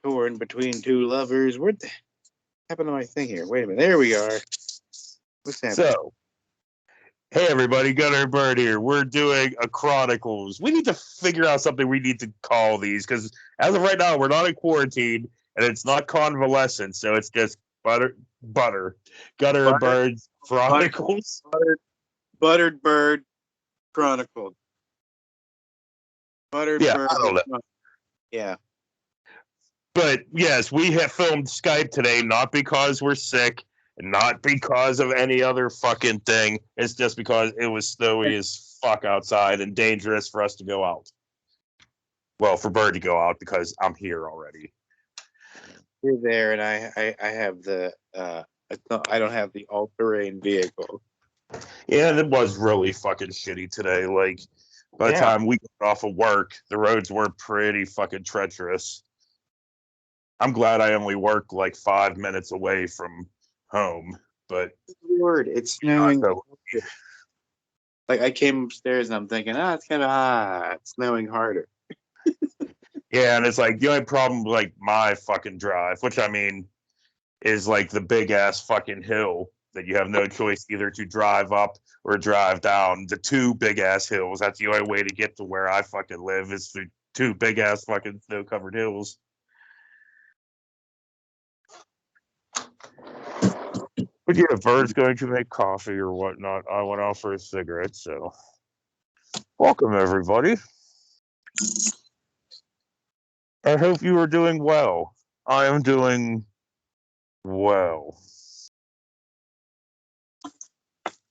torn between two lovers. What the happened to my thing here? Wait a minute. There we are. What's happening? So, hey everybody, Gunner Bird here. We're doing a Chronicles. We need to figure out something we need to call these because as of right now, we're not in quarantine and it's not convalescent, so it's just butter, Gunner and Bird's Chronicles. Buttered Bird Chronicles. Buttered Bird. I don't know. Yeah. But yes, we have filmed Skype today, not because we're sick, and not because of any other fucking thing. It's just because it was snowy as fuck outside and dangerous for us to go out. Well, for Bird to go out because I'm here already. You're there, and I have the I don't have the all-terrain vehicle. Yeah, it was really fucking shitty today. Like by the time we got off of work, the roads were pretty fucking treacherous. I'm glad I only work like 5 minutes away from home, but Lord, it's snowing. Like I came upstairs and I'm thinking, it's kind of hot. It's snowing harder. Yeah, and it's like the only problem with like my fucking drive, which I mean is like the big ass fucking hill that you have no choice either to drive up or drive down. The two big ass hills. That's the only way to get to where I fucking live is through two big ass fucking snow covered hills. But yeah, Bird's going to make coffee or whatnot. I went out for a cigarette, so welcome everybody. I hope you are doing well. I am doing well.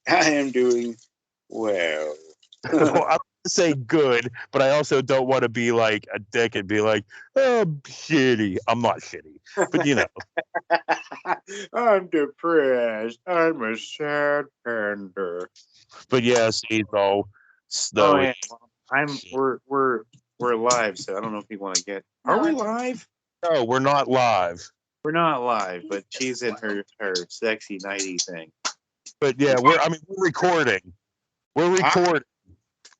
I am doing well. Well, I'm to say good, but I also don't want to be like a dick and be like, oh, shitty. I'm not shitty, but you know. I'm depressed. I'm a sad panda. But yes, he's all snowy. We're live, so I don't know if you want to get. Are we live? No, we're not live. We're not live, but she's in her sexy nighty thing. But yeah, we're recording. We're recording.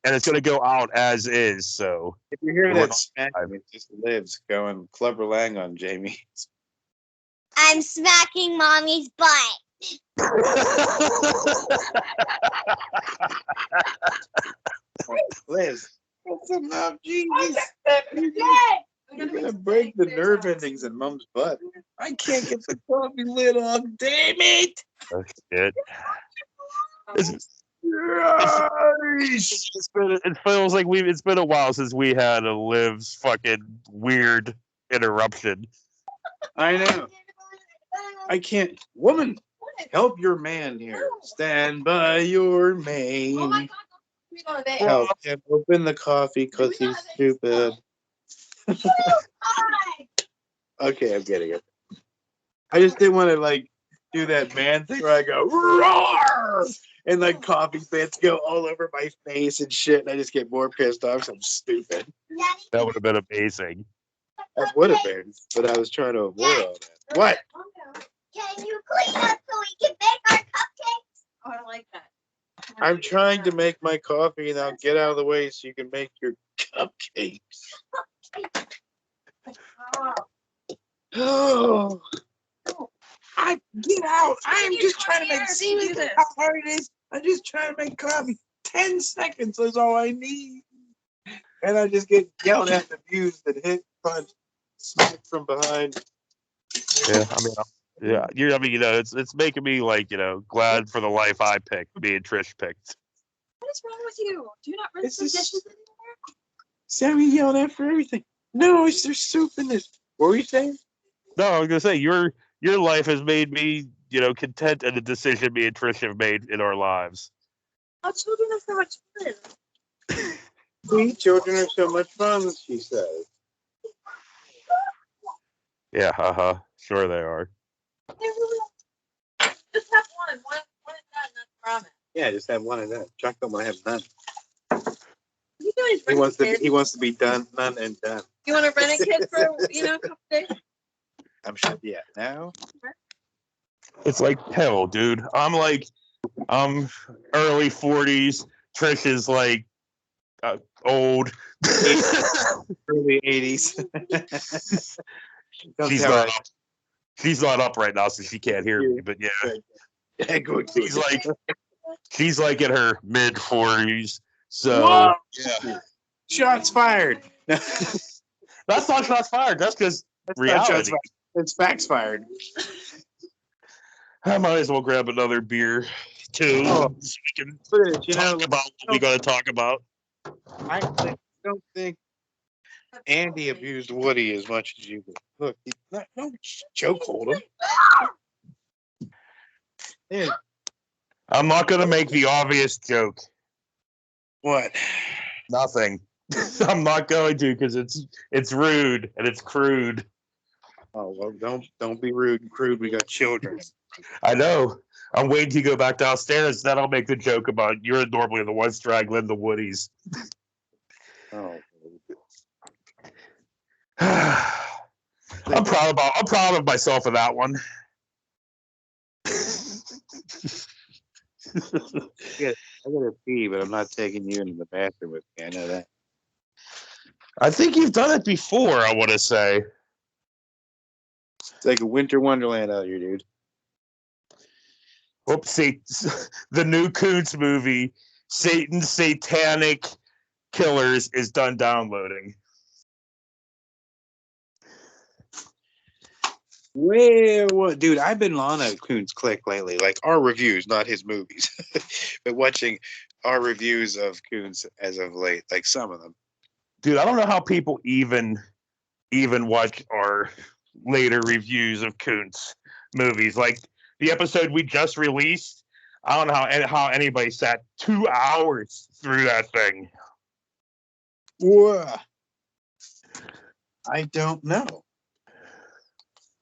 And it's going to go out as is, so. If you hear that smacking, it just lives going Clubber Lang on Jamie. I'm smacking mommy's butt. Liz, that's enough, Jesus. You're going to break the nerve endings in mom's butt. I can't get the coffee lid off. Damn it! Oh, shit. It feels like it's been a while since we had a Liv's fucking weird interruption. I know. I can't. Woman, help your man here. Stand by your man. Help him open the coffee because he's stupid. Okay, I'm getting it. I just didn't want to like do that man thing where I go roar and like coffee bits go all over my face and shit, and I just get more pissed off because I'm stupid. That would have been amazing. That would have been, but I was trying to avoid all that. What? Can you clean up so we can make our cupcakes? Oh, I like that. I'm trying to make my coffee, and I'll get out of the way so you can make your cupcakes. Oh. I get out. I'm just trying to make see how hard it is. I'm just trying to make coffee. 10 seconds is all I need. And I just get yelled at, abused, and hit, punch, smacked from behind. Yeah, I mean, you know, it's making me like, you know, glad for the life I picked, being Trish picked. What is wrong with you? Do you not rinse the dishes anymore? Sammy yelled at for everything. No, there's soup in this. What were you saying? No, I was gonna say your life has made me, you know, content in the decision me and Trish have made in our lives. Our children are so much fun. We children are so much fun, she says. Yeah, haha. Sure they are. Just have one. One is done, that's the promise. Yeah, just have one of that. Chuck don't want to have none. You guys He wants to be done, none and done. You want to rent a kid for, you know, a couple days? I'm sure. Yeah. Now. It's like hell, dude. I'm early 40s. Trish is like old. Early 80s. Don't She's tell not her. up. She's not up right now, so she can't hear me. But yeah, Yeah, good. she's like in her mid-40s. So Whoa! yeah, Shots fired. that's not shots fired. That's because That's not shots reality. fired. It's facts fired. I might as well grab another beer too, Oh. so we can Put it, talk about what we got to talk about. I don't think Andy abused Woody as much as you did. Look, no choke hold him. Yeah. I'm not going to make the obvious joke. What? Nothing. I'm not going to because it's rude and it's crude. Oh well, don't be rude and crude. We got children. I know. I'm waiting to go back downstairs. Then I'll make the joke about you're normally the one straggling the woodies. Oh. I'm proud of myself for that one. I gotta pee, but I'm not taking you into the bathroom with me. I know that. I think you've done it before, I want to say. It's like a winter wonderland out here, dude. Oopsie. The new Koontz movie, Satan's Satanic Killers, is done downloading. Well, dude, I've been on a Coons click lately, like our reviews, not his movies, but watching our reviews of Coons as of late, like some of them. Dude, I don't know how people even watch our later reviews of Koontz movies. Like the episode we just released, I don't know how anybody sat 2 hours through that thing. Whoa. I don't know.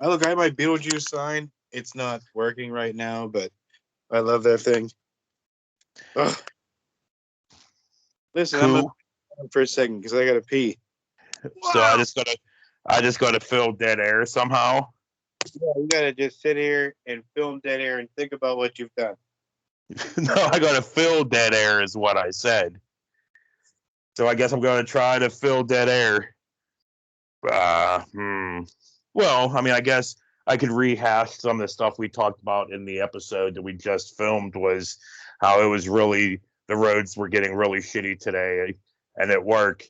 I look, I have my Beetlejuice sign. It's not working right now, but I love that thing. Ugh. Listen, Cool. I'm gonna for a second because I gotta pee. So I just gotta fill dead air somehow. Yeah, you gotta just sit here and film dead air and think about what you've done. No, I gotta fill dead air is what I said. So I guess I'm gonna try to fill dead air. Well, I mean, I guess I could rehash some of the stuff we talked about in the episode that we just filmed. Was how it was really the roads were getting really shitty today, and at work,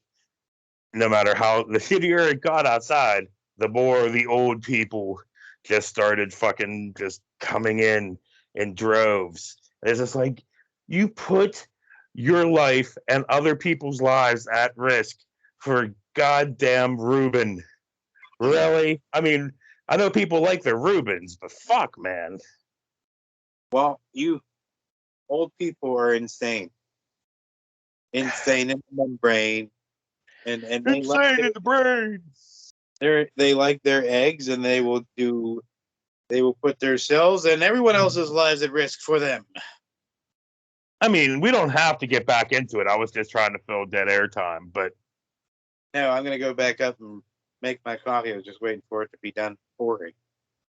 no matter how the shittier it got outside, the more the old people just started fucking just coming in droves. It's just like you put your life and other people's lives at risk for goddamn Reuben. Really? I mean, I know people like their Reubens, but fuck, man. Well, you old people are insane. Insane in the brain. And they Insane in the brain. they like their eggs and they will put themselves and everyone else's lives at risk for them. I mean, we don't have to get back into it. I was just trying to fill dead air time, but No, I'm gonna go back up and make my coffee. I was just waiting for it to be done pouring.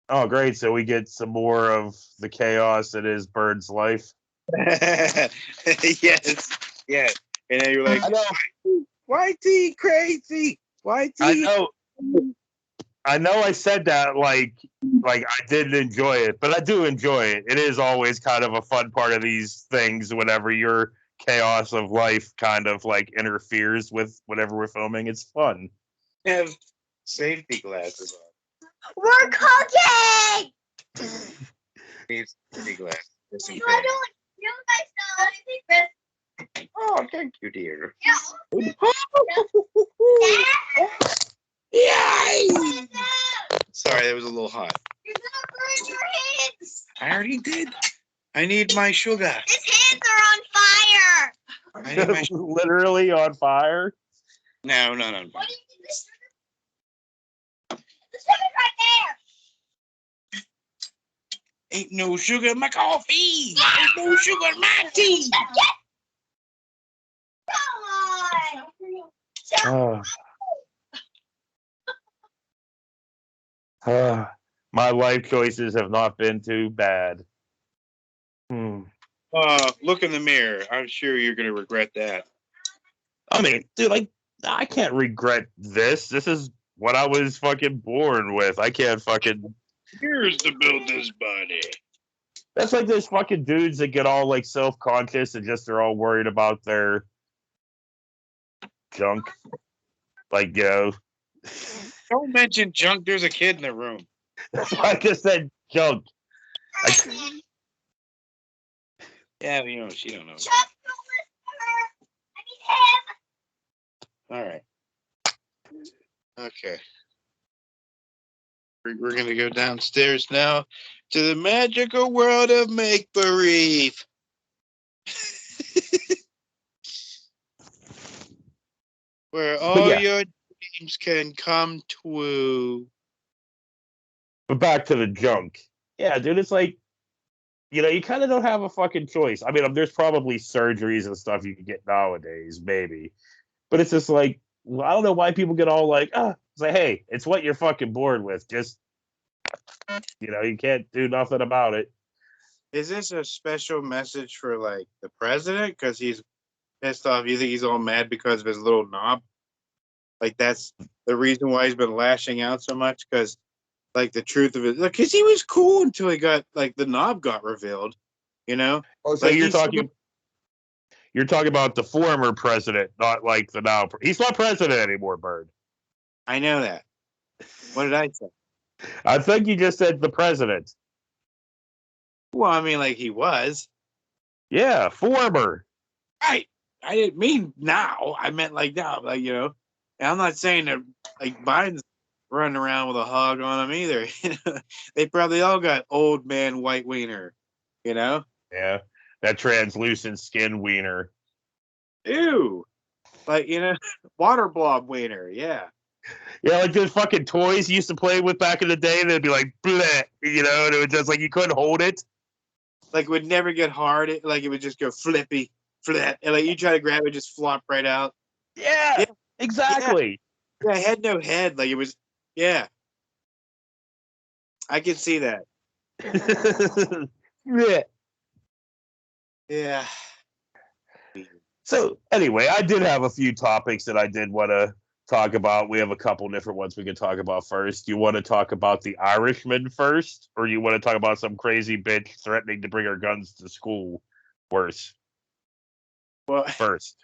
oh great, so we get some more of the chaos that is Bird's life. Yes. Yeah. And then you're like, I know. YT crazy. YT. I know I said that like I didn't enjoy it, but I do enjoy it. It is always kind of a fun part of these things whenever your chaos of life kind of like interferes with whatever we're filming. It's fun. Have safety glasses on. We're cooking! Need safety glasses. You guys know anything, Chris? Oh, thank you, dear. Yeah. Yay! Sorry, that was a little hot. You're gonna burn your hands. I already did. I need my sugar. His hands are on fire. I need my sugar. Literally on fire. No. What do you think the sugar? The sugar's right there. Ain't no sugar in my coffee. Ain't no sugar in my tea. Come on. My life choices have not been too bad. Look in the mirror. I'm sure you're gonna regret that. I mean, dude, like I can't regret this. This is what I was fucking born with. I can't fucking. Here's to build this body. That's like those fucking dudes that get all like self-conscious and just they're all worried about their junk. Like, Don't mention junk. There's a kid in the room. that's why I just said junk. Yeah, she don't know. Chuck Norris, I need him. All right. Okay. We're going to go downstairs now to the magical world of make-believe. Where all your dreams can come true. But back to the junk. Yeah, dude, it's like, you kind of don't have a fucking choice. I mean, there's probably surgeries and stuff you can get nowadays, maybe. But it's just like, I don't know why people get all like, it's like, hey, it's what you're fucking born with. Just, you can't do nothing about it. Is this a special message for, like, the president? Because he's pissed off. You think he's all mad because of his little knob? Like, that's the reason why he's been lashing out so much? Because, like, the truth of it, because he was cool until he got, like, the knob got revealed, Oh, so like, you're talking about the former president, not like the now. He's not president anymore, Bird. I know that. What did I say? I think you just said the president. Well, I mean, like, he was. Yeah, former. Right. I didn't mean now. I meant, like, now. Like, and I'm not saying that, like, Biden's running around with a hog on him either. They probably all got old man white wiener, Yeah, that translucent skin wiener. Ew. Like, water blob wiener. Yeah. Yeah, like those fucking toys you used to play with back in the day. They'd be like, bleh, and it was just like you couldn't hold it. Like, it would never get hard. It would just go flippy, flip. And, like, you try to grab it, just flop right out. Yeah, exactly. Yeah, I had no head. Like, it was, yeah. I can see that. Yeah. Yeah. So, anyway, I did have a few topics that I did want to talk about. We have a couple different ones we can talk about first. You want to talk about the Irishman first, or you want to talk about some crazy bitch threatening to bring her guns to school worse? Well, first.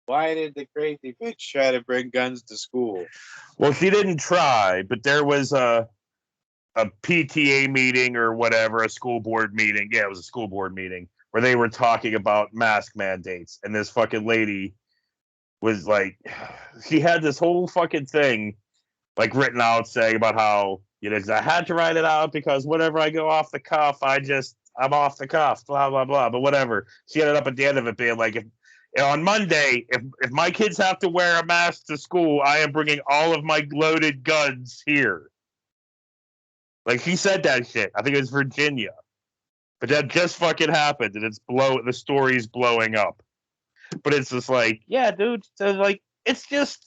Why did the crazy bitch try to bring guns to school? Well, she didn't try, but there was a PTA meeting or whatever, a school board meeting. Yeah, it was a school board meeting where they were talking about mask mandates. And this fucking lady was like, she had this whole fucking thing like written out saying about how, I had to write it out because whenever I go off the cuff, I'm off the cuff, blah, blah, blah. But whatever. She ended up at the end of it being like, on Monday, if my kids have to wear a mask to school, I am bringing all of my loaded guns here. Like, he said that shit. I think it was Virginia. But that just fucking happened, and the story's blowing up. But it's just like, yeah, dude. So, like, it's just...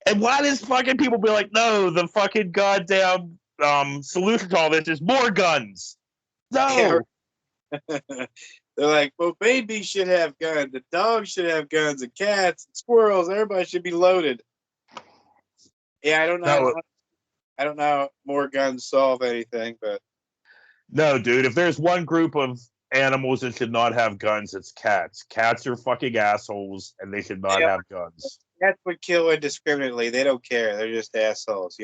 And why does fucking people be like, no, the fucking goddamn solution to all this is more guns? No. Yeah. They're like, well, babies should have guns. The dogs should have guns. And cats and squirrels. Everybody should be loaded. Yeah, I don't know. No. I don't know how more guns solve anything, but... No, dude. If there's one group of animals that should not have guns, it's cats. Cats are fucking assholes, and they should not have guns. Cats would kill indiscriminately. They don't care. They're just assholes,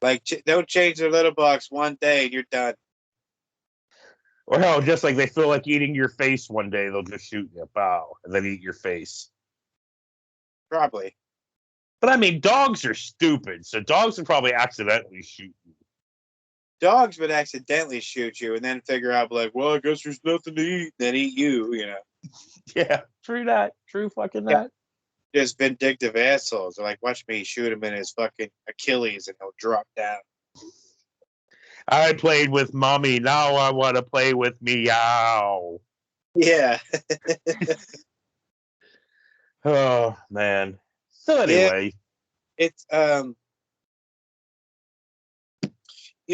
Like, don't change their litter box one day and you're done. Or hell, just like they feel like eating your face one day, they'll just shoot you, bow, and then eat your face. Probably. But I mean, dogs are stupid, so dogs would probably accidentally shoot you. Dogs would accidentally shoot you and then figure out, like, well, I guess there's nothing to eat, then eat you, Yeah, true that. True fucking that. Just vindictive assholes. They're like, watch me shoot him in his fucking Achilles and he'll drop down. I played with mommy, now I want to play with meow. Yeah. Oh, man. So anyway. Yeah, it's,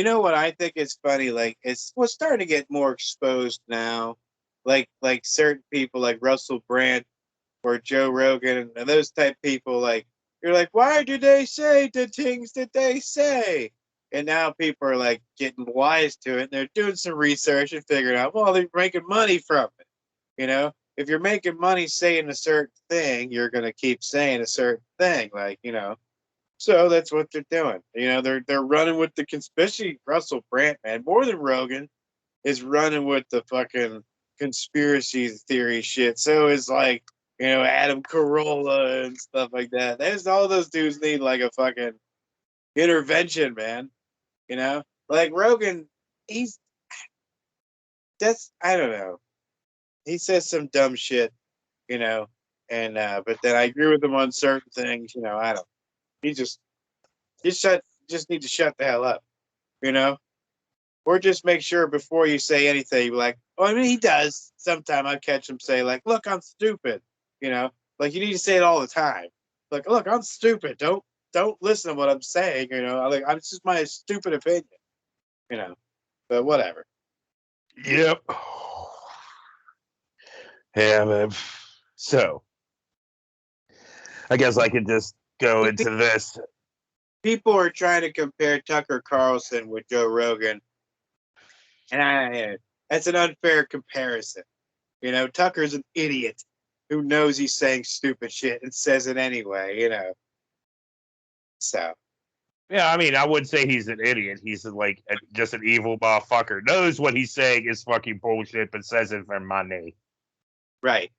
what I think is funny, like, we're starting to get more exposed now. Like certain people like Russell Brand or Joe Rogan and those type people, like, You're like, why do they say the things that they say? And now people are like getting wise to it. And they're doing some research and figuring out, well, they're making money from it. You know, if you're making money saying a certain thing, you're going to keep saying a certain thing. Like, you know, so that's what they're doing. You know, they're running with the, especially Russell Brand, man, more than Rogan is running with the fucking conspiracy theory shit. So is like, you know, Adam Carolla and stuff like that. There's all those dudes need like a fucking intervention, man. You know, like Rogan, he's that's I don't know. He says some dumb shit, you know, and but then I agree with him on certain things. You know, I don't. He just need to shut the hell up, you know. Or just make sure before you say anything, like, well, I mean, he does. Sometimes I catch him say, like, look, I'm stupid. You know, like you need to say it all the time. Like, look, I'm stupid. Don't listen to what I'm saying. You know, like, I'm just my stupid opinion. You know, but whatever. Yep. Yeah, man. So I guess I could just go into this. People are trying to compare Tucker Carlson with Joe Rogan, and that's an unfair comparison. You know, Tucker's an idiot who knows he's saying stupid shit and says it anyway. You know, so. Yeah, I mean, I would say he's an idiot. He's like just an evil motherfucker. Knows what he's saying is fucking bullshit, but says it for money. Right.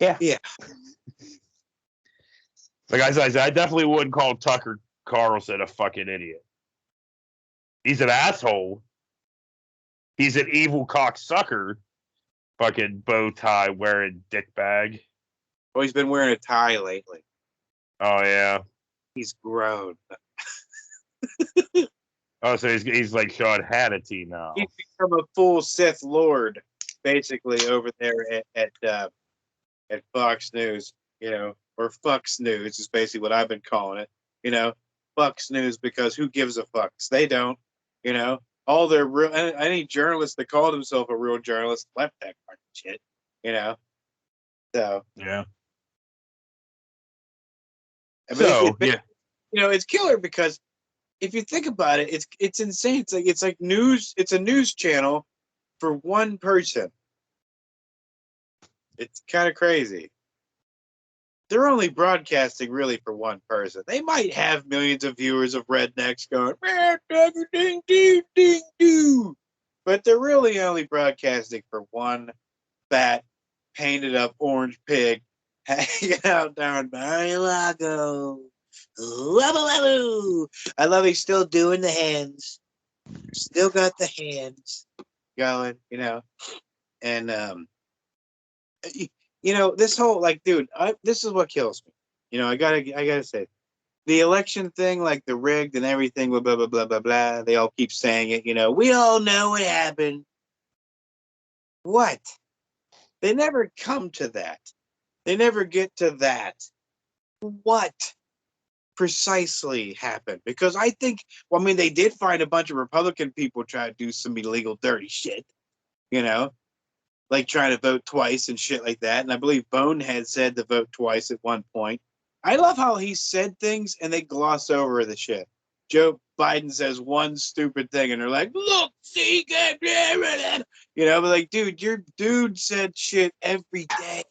Yeah. Yeah. Like I said, I definitely wouldn't call Tucker Carlson a fucking idiot. He's an asshole. He's an evil cocksucker. Fucking bow tie wearing dickbag. Well, he's been wearing a tie lately. Oh yeah. He's grown. Oh, so he's like Sean Hannity now. He's become a full Sith Lord, basically, over there at Fox News, you know, or Fox News is basically what I've been calling it. You know, Fox News, because who gives a fucks? They don't. You know, all their real any journalist that called himself a real journalist left that kind of shit. You know, so Yeah. but So yeah. you know, it's killer because if you think about it, it's insane. It's like news. It's a news channel for one person. It's kind of crazy. They're only broadcasting really for one person. They might have millions of viewers of rednecks going, ding, ding, ding, ding, but they're really only broadcasting for one fat, painted up orange pig hanging out down by Lago. I love he's still doing the hands. Still got the hands going, you know. And you know, this whole like, dude, this is what kills me. You know, I gotta say, the election thing, like the rigged and everything, blah blah blah blah blah blah. They all keep saying it. You know, we all know what happened. What? They never come to that. They never get to that. What precisely happened? Because I think, well, I mean, they did find a bunch of Republican people try to do some illegal, dirty shit. You know, like trying to vote twice and shit like that. And I believe Bonehead said to vote twice at one point. I love how he said things and they gloss over the shit. Joe Biden says one stupid thing and they're like, look, see, you know, but like, dude, your dude said shit every day,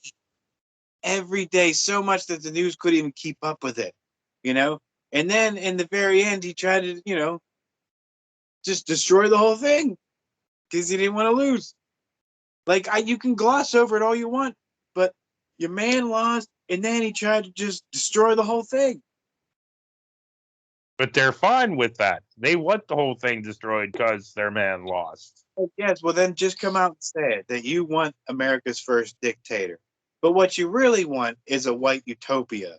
so much that the news couldn't even keep up with it, you know? And then in the very end, he tried to, you know, just destroy the whole thing because he didn't want to lose. Like, you can gloss over it all you want, but your man lost, and then he tried to just destroy the whole thing. But they're fine with that. They want the whole thing destroyed because their man lost. Yes, well then just come out and say it, that you want America's first dictator. But what you really want is a white utopia.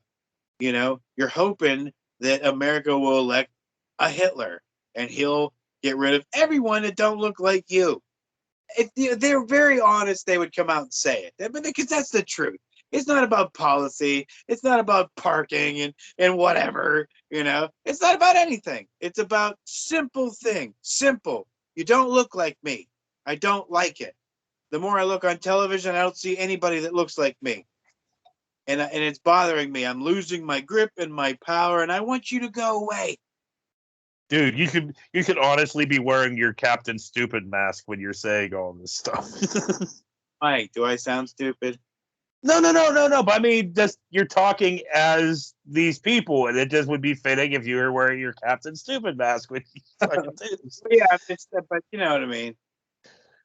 You know, you're hoping that America will elect a Hitler, and he'll get rid of everyone that don't look like you. If they're very honest, they would come out and say it. Because that's the truth. It's not about policy. It's not about parking and whatever, you know. It's not about anything. It's about simple thing. Simple. You don't look like me. I don't like it. The more I look on television, I don't see anybody that looks like me. and it's bothering me. I'm losing my grip and my power, and I want you to go away. Dude, you could honestly be wearing your Captain Stupid mask when you're saying all this stuff. Mike, do I sound stupid? No. But I mean, just you're talking as these people, and it just would be fitting if you were wearing your Captain Stupid mask with you fucking dudes. Yeah, but you know what I mean.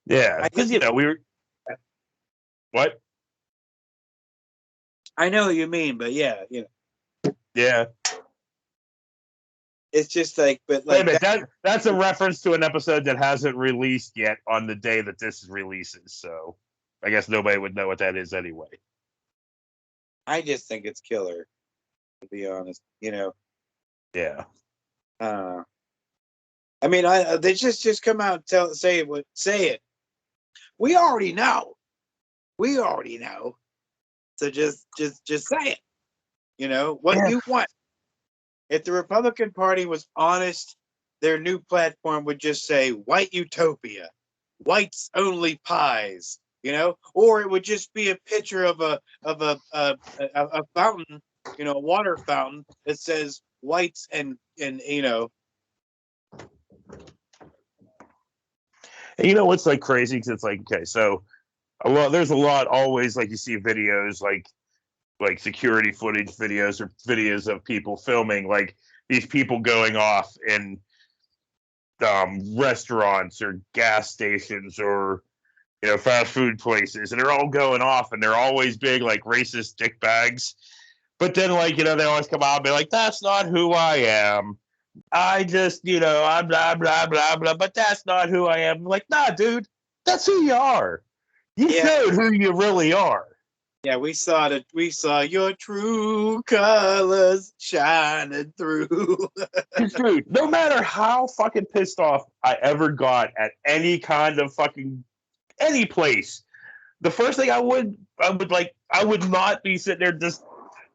Yeah, because we were what? I know what you mean, but yeah, Yeah. it's just like, but Wait a like minute, that's a reference to an episode that hasn't released yet on the day that this releases. So I guess nobody would know what that is anyway. I just think it's killer, to be honest. Yeah. I mean, they just come out and say it. We already know. We already know. So just say it. What you want. If the Republican Party was honest, their new platform would just say white utopia, whites only pies, or it would just be a picture of a fountain, a water fountain that says whites and. And what's like crazy? Because it's like, okay, so there's a lot always like you see videos like security footage videos or videos of people filming like these people going off in restaurants or gas stations or fast food places, and they're all going off, and they're always big like racist dickbags. But then they always come out and be like, "That's not who I am. I just I'm blah blah blah blah, but that's not who I am." I'm like, nah, dude, that's who you are. You showed who you really are. Yeah, we saw your true colors shining through. Dude, no matter how fucking pissed off I ever got at any kind of fucking any place, the first thing I would not be sitting there just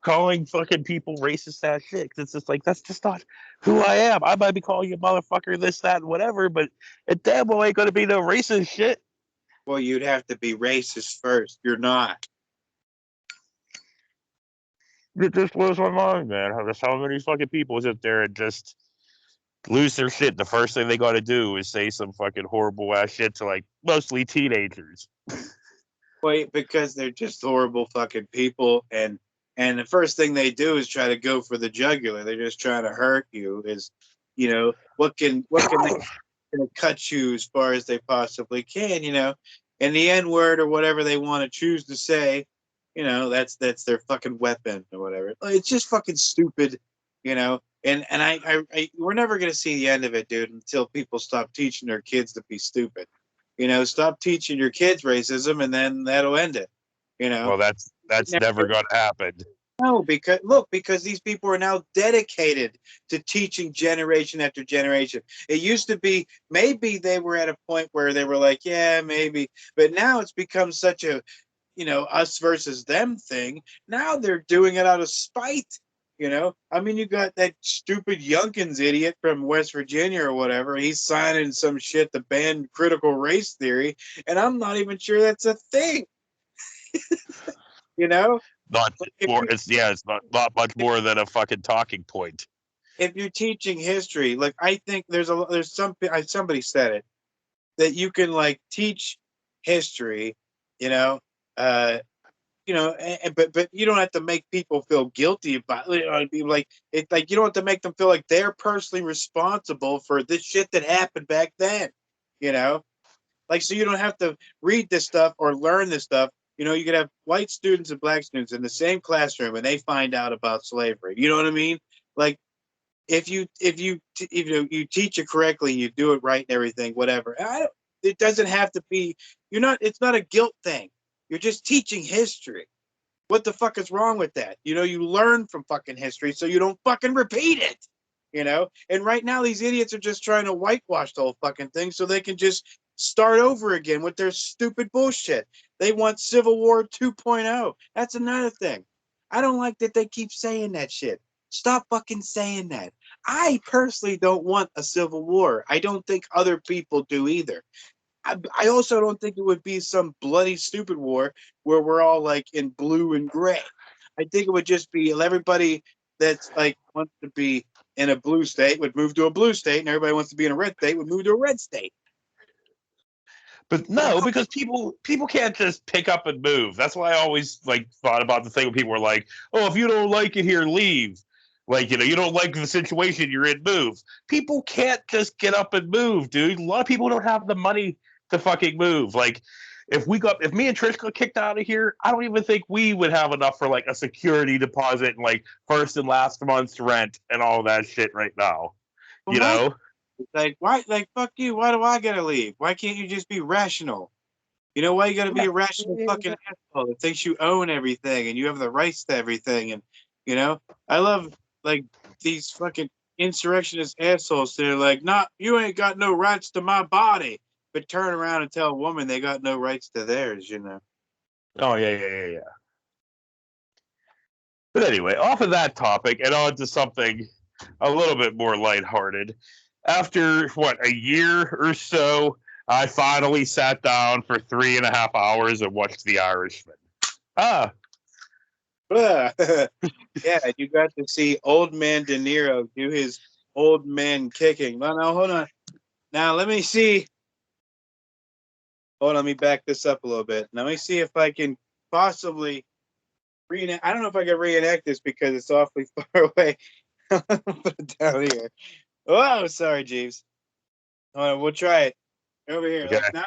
calling fucking people racist ass shit. It's just like, that's just not who I am. I might be calling you motherfucker, this, that, and whatever, but it damn well ain't gonna be no racist shit. Well, you'd have to be racist first. You're not. It just blows my mind, man. There's how many fucking people sit there and just lose their shit. The first thing they got to do is say some fucking horrible ass shit to like mostly teenagers. Wait, because they're just horrible fucking people, and the first thing they do is try to go for the jugular. They're just trying to hurt you. What can they cut you as far as they possibly can? And the N word or whatever they want to choose to say. That's their fucking weapon or whatever. It's just fucking stupid, And we're never gonna see the end of it, dude, until people stop teaching their kids to be stupid. Stop teaching your kids racism, and then that'll end it. Well, that's never gonna happen. No, because these people are now dedicated to teaching generation after generation. It used to be maybe they were at a point where they were like, yeah, maybe, but now it's become such a us versus them thing. Now they're doing it out of spite. I mean, you got that stupid Youngkins idiot from West Virginia or whatever. He's signing some shit to ban critical race theory, and I'm not even sure that's a thing. Not more. It's not much more than a fucking talking point. If you're teaching history, like I think somebody said it, that you can like teach history, but you don't have to make people feel guilty about it. Like it's like you don't have to make them feel like they're personally responsible for this shit that happened back then. Like so you don't have to read this stuff or learn this stuff. You could have white students and black students in the same classroom, and they find out about slavery. You know what I mean? Like if you teach it correctly, you do it right and everything, whatever. It doesn't have to be. It's not a guilt thing. You're just teaching history. What the fuck is wrong with that? You learn from fucking history so you don't fucking repeat it. And right now these idiots are just trying to whitewash the whole fucking thing so they can just start over again with their stupid bullshit. They want Civil War 2.0. That's another thing. I don't like that they keep saying that shit. Stop fucking saying that. I personally don't want a civil war. I don't think other people do either. I also don't think it would be some bloody stupid war where we're all like in blue and gray. I think it would just be everybody that's like wants to be in a blue state would move to a blue state, and everybody wants to be in a red state would move to a red state. But no, because people can't just pick up and move. That's why I always like thought about the thing when people were like, "Oh, if you don't like it here, leave." Like, you don't like the situation you're in, move. People can't just get up and move, dude. A lot of people don't have the money to fucking move. Like, if me and Trish got kicked out of here, I don't even think we would have enough for like a security deposit and like first and last month's rent and all that shit right now. Well, You know? like why? Like fuck you. Why do I gotta leave? Why can't you just be rational? You know why you gotta be a rational fucking asshole that thinks you own everything and you have the rights to everything? And I love like these fucking insurrectionist assholes. They're like, "Not you ain't got no rights to my body," but turn around and tell a woman they got no rights to theirs. Oh yeah. But anyway, off of that topic and on to something a little bit more lighthearted. After a year or so, I finally sat down for 3.5 hours and watched The Irishman. Ah, Yeah, you got to see old man De Niro do his old man kicking. No, hold on. Now let me see. Hold on, let me back this up a little bit. Let me see if I can possibly reenact. I don't know if I can reenact this because it's awfully far away. Put it down here. Oh, sorry, Jeeves. Hold on, we'll try it over here. okay. Like now,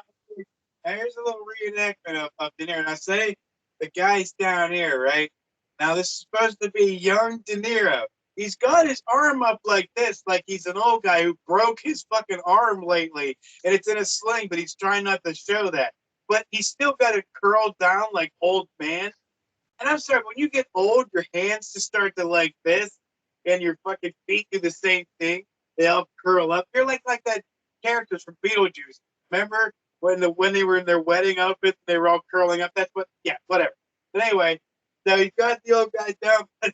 here's a little reenactment of De Niro. And I say the guy's down here, right? Now this is supposed to be young De Niro. He's got his arm up like this, like he's an old guy who broke his fucking arm lately, and it's in a sling, but he's trying not to show that. But he's still got it curled down like old man. And I'm sorry, when you get old, your hands just start to like this, and your fucking feet do the same thing. They all curl up. You're like that characters from Beetlejuice. Remember when they were in their wedding outfits, they were all curling up. That's what. Yeah, whatever. But anyway, so he's got the old guy down, and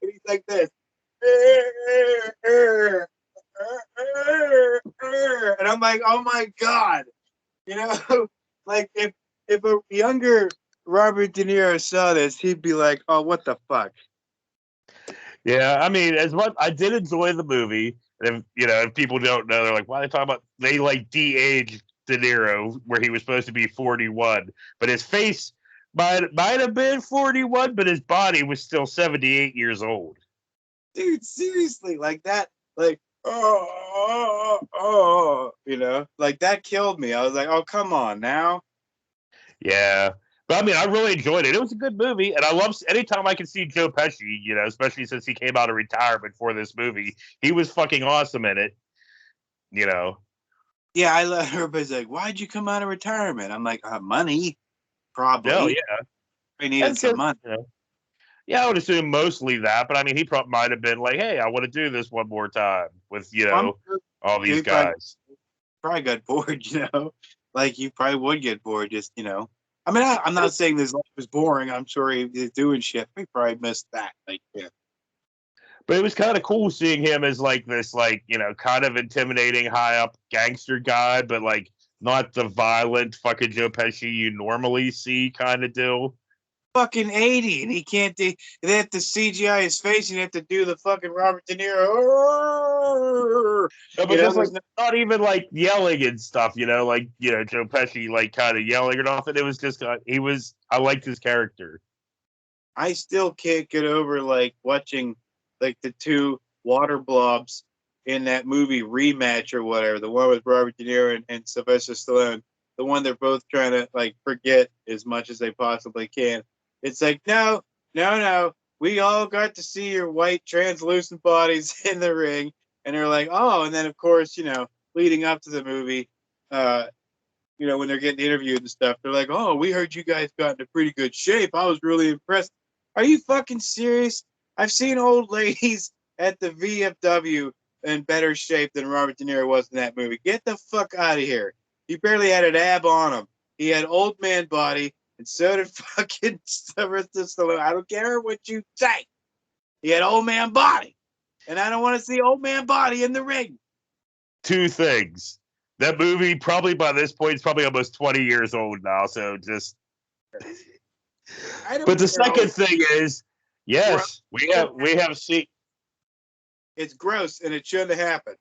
he's like this, and I'm like, oh my god, like if a younger Robert De Niro saw this, he'd be like, oh, what the fuck. Yeah, I mean, as much I did enjoy the movie, and if people don't know, they're like, "Why are they talking about?" They like de-aged De Niro, where he was supposed to be 41, but his face might have been 41, but his body was still 78 years old. Dude, seriously, like that, like like that killed me. I was like, oh, come on now. Yeah. But I mean, I really enjoyed it. It was a good movie, and I love anytime I can see Joe Pesci. Especially since he came out of retirement for this movie, he was fucking awesome in it. Yeah, I love everybody's like, why'd you come out of retirement? I'm like, money, probably. Oh yeah, I needed some money. Yeah, I would assume mostly that, but I mean, he probably might have been like, "Hey, I want to do this one more time with all these guys." Probably got bored, like you probably would get bored. Just I mean, I'm not saying this life was boring. I'm sure he was doing shit. We probably missed that. Like, yeah. But it was kind of cool seeing him as like this, like kind of intimidating, high up gangster guy, but like not the violent fucking Joe Pesci you normally see kind of deal. Fucking 80, and he can't do. They have to CGI his face, and you have to do the fucking Robert De Niro. No, but just like not even like yelling and stuff, like Joe Pesci like kind of yelling or nothing. It was just I liked his character. I still can't get over like watching like the two water blobs in that movie Rematch or whatever, the one with Robert De Niro and Sylvester Stallone, the one they're both trying to like forget as much as they possibly can. It's like, no, we all got to see your white translucent bodies in the ring, and they're like, oh, and then of course, leading up to the movie, when they're getting interviewed and stuff, they're like, oh, we heard you guys got into pretty good shape. I was really impressed. Are you fucking serious? I've seen old ladies at the VFW in better shape than Robert De Niro was in that movie. Get the fuck out of here. He barely had an ab on him. He had old man body, and so did fucking Sylvester Stallone. I don't care what you say. He had old man body, and I don't want to see old man body in the ring. Two things. That movie probably by this point is probably almost 20 years old now, so just I don't But the care. second thing is, yes, we have seen. It's gross and it shouldn't happen.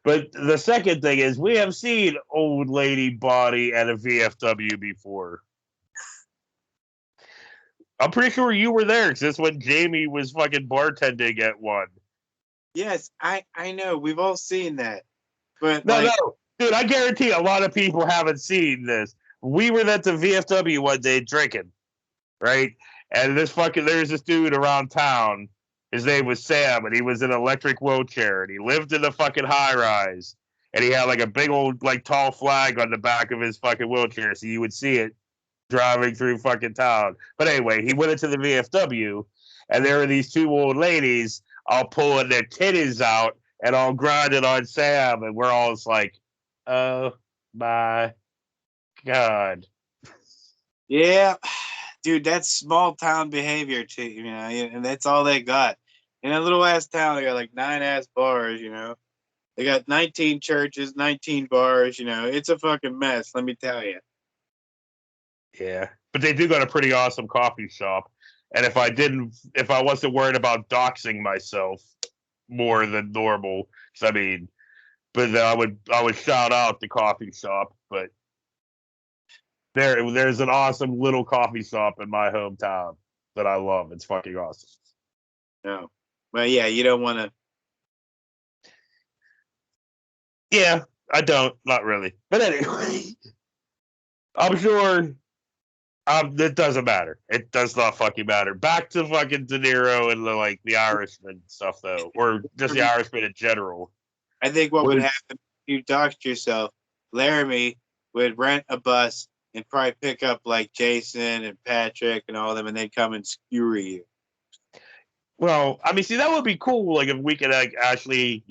But the second thing is, we have seen old lady body at a VFW before. I'm pretty sure you were there because that's when Jamie was fucking bartending at one. Yes, I know. We've all seen that. But No, like, no, dude, I guarantee a lot of people haven't seen this. We were at the VFW one day drinking, right? And there's this dude around town. His name was Sam, and he was in an electric wheelchair, and he lived in a fucking high rise, and he had like a big old like tall flag on the back of his fucking wheelchair, so you would see it driving through fucking town. But anyway, he went into the VFW, and there were these two old ladies all pulling their titties out and all grinding on Sam, and we're all just like, oh my god. yeah, dude, that's small town behavior too, and that's all they got. In a little ass town, they got like 9 ass bars, They got 19 churches, 19 bars, It's a fucking mess, let me tell you. Yeah, but they do got a pretty awesome coffee shop. And if I wasn't worried about doxing myself more than normal, because I mean, but I would shout out the coffee shop. But there's an awesome little coffee shop in my hometown that I love. It's fucking awesome. No. Well, yeah, you don't want to. Yeah, I don't, not really. But anyway, I'm sure. It doesn't matter. It does not fucking matter. Back to fucking De Niro and the Irishman stuff though, or just the Irishman in general. I think what would happen if you doxed yourself, Laramie would rent a bus and probably pick up like Jason and Patrick and all of them, and they'd come and skewer you. Well, I mean, see, that would be cool. Like if we could actually,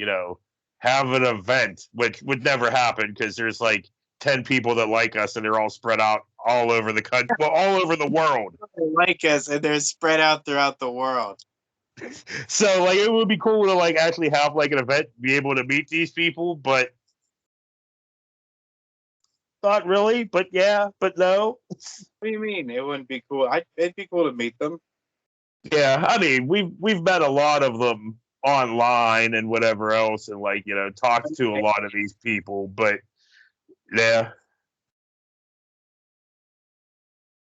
have an event, which would never happen because there's like 10 people that like us, and they're all spread out all over the country, well, all over the world. They like us, and they're spread out throughout the world. So, like, it would be cool to like actually have like an event, be able to meet these people, but not really. But yeah, but no. What do you mean? It wouldn't be cool. It'd be cool to meet them. Yeah, I mean, we've met a lot of them online and whatever else, and like talked to a lot of these people, but yeah.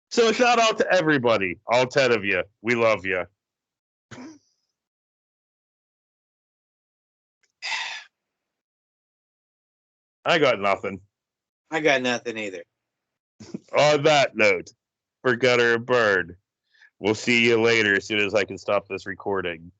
So shout out to everybody, all 10 of you. We love you. I got nothing. I got nothing either. On that note, for Gutter and Bird, we'll see you later as soon as I can stop this recording.